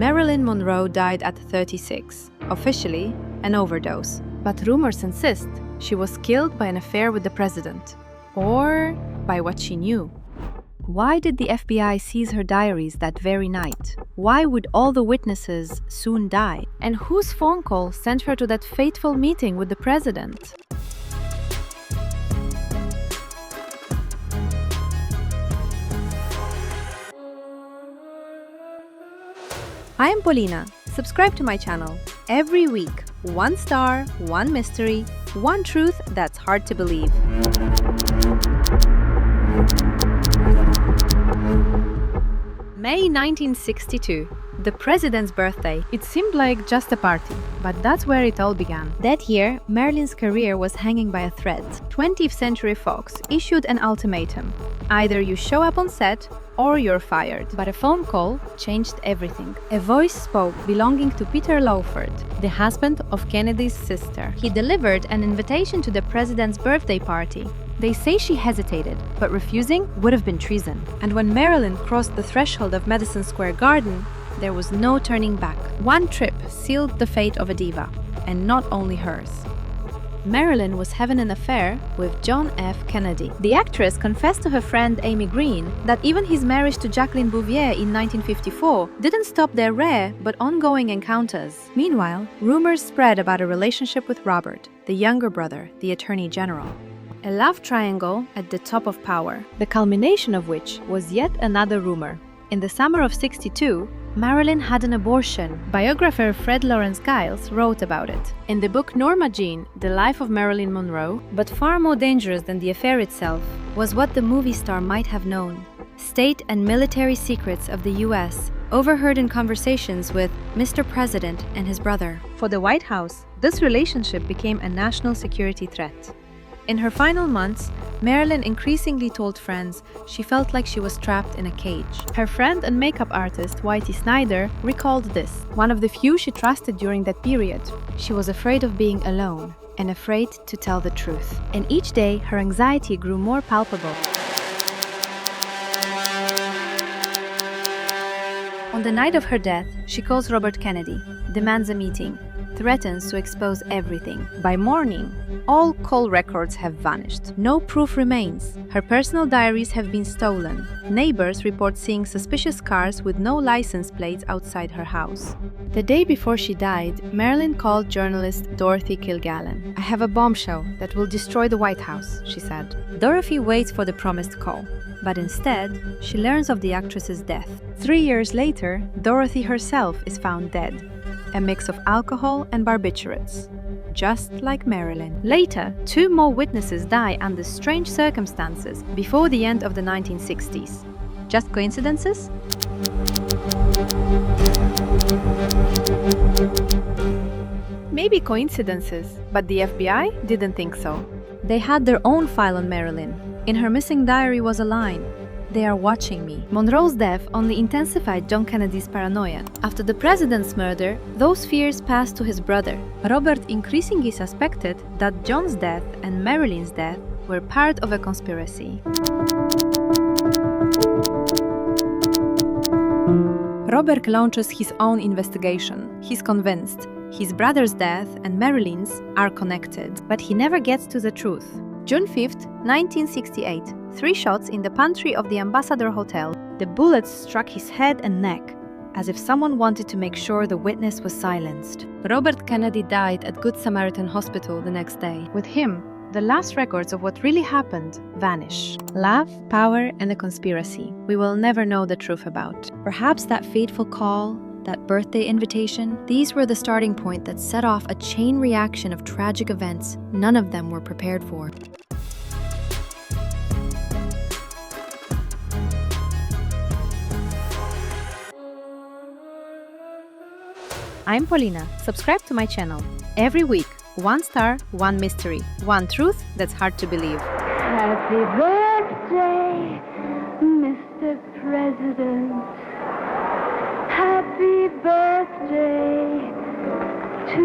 Marilyn Monroe died at 36, officially an overdose. But rumors insist she was killed by an affair with the president, or by what she knew. Why did the FBI seize her diaries that very night? Why would all the witnesses soon die? And whose phone call sent her to that fateful meeting with the president? I am Polina. Subscribe to my channel. Every week, one star, one mystery, one truth that's hard to believe. May 1962, the president's birthday. It seemed like just a party, but that's where it all began. That year, Marilyn's career was hanging by a thread. 20th Century Fox issued an ultimatum. Either you show up on set or you're fired. But a phone call changed everything. A voice spoke belonging to Peter Lawford, the husband of Kennedy's sister. He delivered an invitation to the president's birthday party. They say she hesitated, but refusing would have been treason. And when Marilyn crossed the threshold of Madison Square Garden, there was no turning back. One trip sealed the fate of a diva, and not only hers. Marilyn was having an affair with John F. Kennedy. The actress confessed to her friend Amy Green that even his marriage to Jacqueline Bouvier in 1954 didn't stop their rare but ongoing encounters. Meanwhile, rumors spread about a relationship with Robert, the younger brother, the Attorney General. A love triangle at the top of power, the culmination of which was yet another rumor. In the summer of '62, Marilyn had an abortion. Biographer Fred Lawrence Giles wrote about it. In the book Norma Jean, The Life of Marilyn Monroe, but far more dangerous than the affair itself, was what the movie star might have known. State and military secrets of the US, overheard in conversations with Mr. President and his brother. For the White House, this relationship became a national security threat. In her final months, Marilyn increasingly told friends she felt like she was trapped in a cage. Her friend and makeup artist Whitey Snyder recalled this, one of the few she trusted during that period. She was afraid of being alone and afraid to tell the truth. And each day, her anxiety grew more palpable. On the night of her death, she calls Robert Kennedy, demands a meeting, threatens to expose everything. By morning, all call records have vanished. No proof remains. Her personal diaries have been stolen. Neighbors report seeing suspicious cars with no license plates outside her house. The day before she died, Marilyn called journalist Dorothy Kilgallen. "I have a bombshell that will destroy the White House," she said. Dorothy waits for the promised call, but instead, she learns of the actress's death. 3 years later, Dorothy herself is found dead. A mix of alcohol and barbiturates, just like Marilyn. Later, 2 more witnesses die under strange circumstances before the end of the 1960s. Just coincidences? Maybe coincidences, but the FBI didn't think so. They had their own file on Marilyn. In her missing diary was a line, "They are watching me." Monroe's death only intensified John Kennedy's paranoia. After the president's murder, those fears passed to his brother. Robert increasingly suspected that John's death and Marilyn's death were part of a conspiracy. Robert launches his own investigation. He's convinced his brother's death and Marilyn's are connected, but he never gets to the truth. June 5th, 1968. 3 shots in the pantry of the Ambassador Hotel. The bullets struck his head and neck, as if someone wanted to make sure the witness was silenced. Robert Kennedy died at Good Samaritan Hospital the next day. With him, the last records of what really happened vanish. Love, power, and a conspiracy we will never know the truth about. Perhaps that fateful call, that birthday invitation, these were the starting point that set off a chain reaction of tragic events none of them were prepared for. I'm Polina. Subscribe to my channel. Every week, 1 star, 1 mystery, 1 truth that's hard to believe. Happy birthday, Mr. President. Happy birthday to